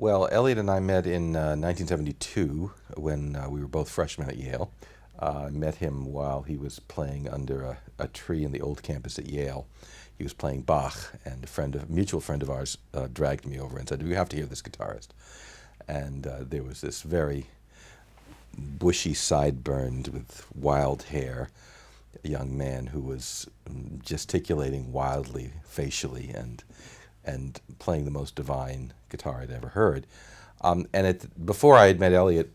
Well, Eliot and I met in 1972 when we were both freshmen at Yale. I met him while he was playing under a tree in the old campus at Yale. He was playing Bach, and a mutual friend of ours dragged me over and said, "You have to hear this guitarist." And there was this very bushy, sideburns with wild hair, a young man who was gesticulating wildly facially and playing the most divine guitar I'd ever heard. Before I had met Eliot,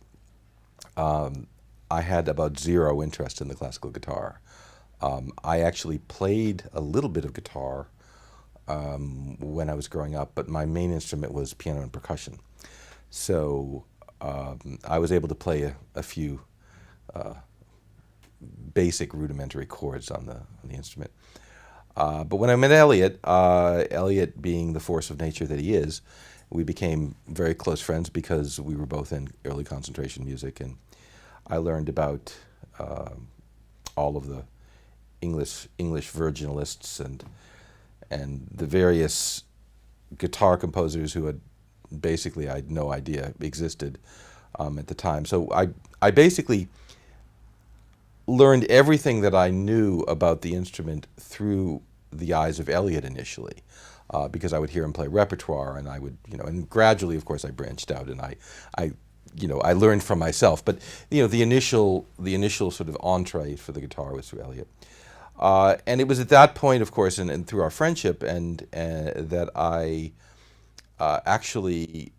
I had about zero interest in the classical guitar. I actually played a little bit of guitar when I was growing up, but my main instrument was piano and percussion. So I was able to play a few basic rudimentary chords on the instrument. But when I met Eliot, Eliot being the force of nature that he is, we became very close friends because we were both in early concentration music, and I learned about all of the English virginalists and the various guitar composers who had basically I had no idea existed at the time. So I basically learned everything that I knew about the instrument through the eyes of Eliot initially, because I would hear him play repertoire, and I would, and gradually, of course, I branched out and I learned from myself. But the initial sort of entree for the guitar was through Eliot, and it was at that point, of course, and through our friendship, and that I actually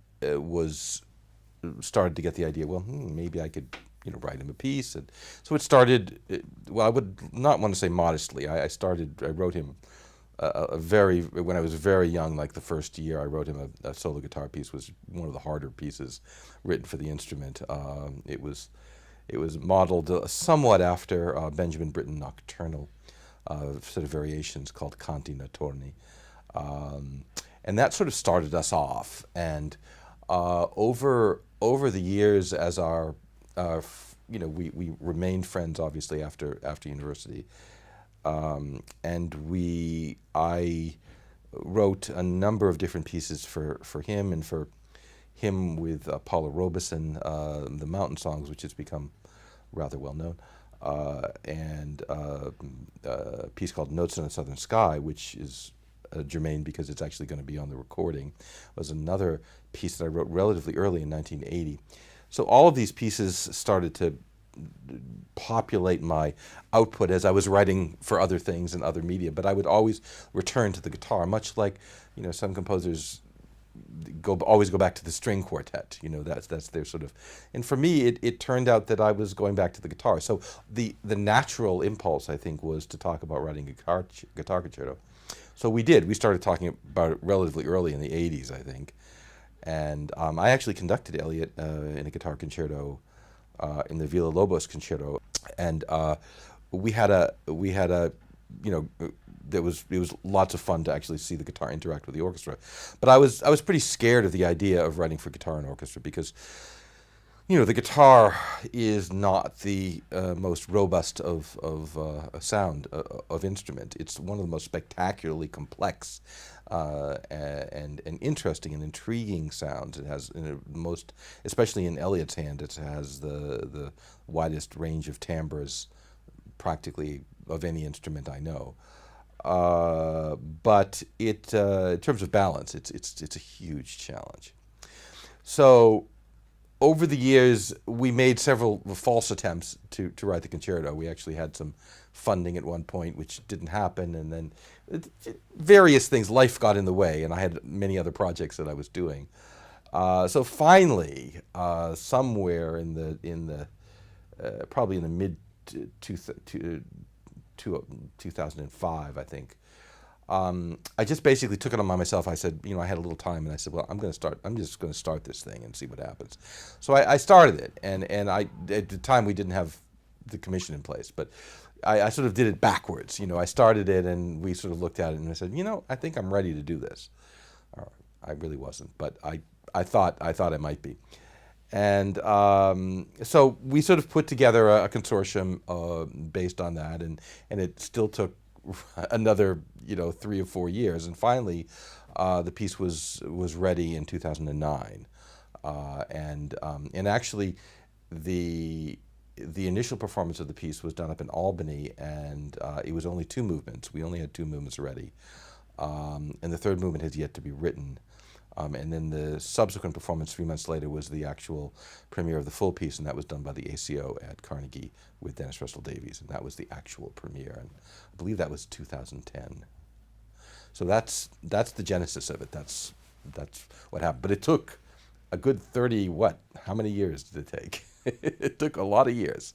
started to get the idea. Well, maybe I could write him a piece. And so it started, well, I would not want to say modestly. I wrote him when I was very young, like the first year, I wrote him a solo guitar piece. Was one of the harder pieces written for the instrument. It was modeled somewhat after Benjamin Britten Nocturnal, sort of variations called Canti Notturni. And that sort of started us off. And over the years, as we remained friends, obviously, after university, and I wrote a number of different pieces for him and for him with Paula Robeson, the Mountain Songs, which has become rather well known, and a piece called Notes in a Southern Sky, which is germane because it's actually going to be on the recording, was another piece that I wrote relatively early in 1980. So all of these pieces started to populate my output as I was writing for other things and other media, but I would always return to the guitar, much like some composers always go back to the string quartet. That's their sort of, and for me it turned out that I was going back to the guitar. So the natural impulse, I think, was to talk about writing a guitar concerto. So we started talking about it relatively early in the 80s, I think. And I actually conducted Eliot in a guitar concerto in the Villa Lobos concerto, and it was lots of fun to actually see the guitar interact with the orchestra. But I was pretty scared of the idea of writing for guitar and orchestra because the guitar is not the most robust of sound of instrument. It's one of the most spectacularly complex and interesting and intriguing sounds. It has especially in Eliot's hand, it has the widest range of timbres practically of any instrument I know. But in terms of balance, it's a huge challenge. So over the years, we made several false attempts to write the concerto. We actually had some funding at one point, which didn't happen, and then various things, life got in the way, and I had many other projects that I was doing. So finally, somewhere in the probably in the mid 2005, I think, I just basically took it on myself. I said, I had a little time, and I said, well, I'm just going to start this thing and see what happens. So I started it, and at the time we didn't have the commission in place, but I sort of did it backwards. I started it, and we sort of looked at it, and I said, I think I'm ready to do this. I really wasn't, but I thought I might be. And so we sort of put together a consortium based on that, and it still took another 3 or 4 years, and finally the piece was ready in 2009, and actually, the initial performance of the piece was done up in Albany, and it was only 2 movements. We only had 2 movements ready, and the 3rd movement has yet to be written. And then the subsequent performance 3 months later was the actual premiere of the full piece, and that was done by the ACO at Carnegie with Dennis Russell Davies, and that was the actual premiere. And I believe that was 2010. So that's the genesis of it. That's what happened. But it took a good 30, how many years did it take? It took a lot of years.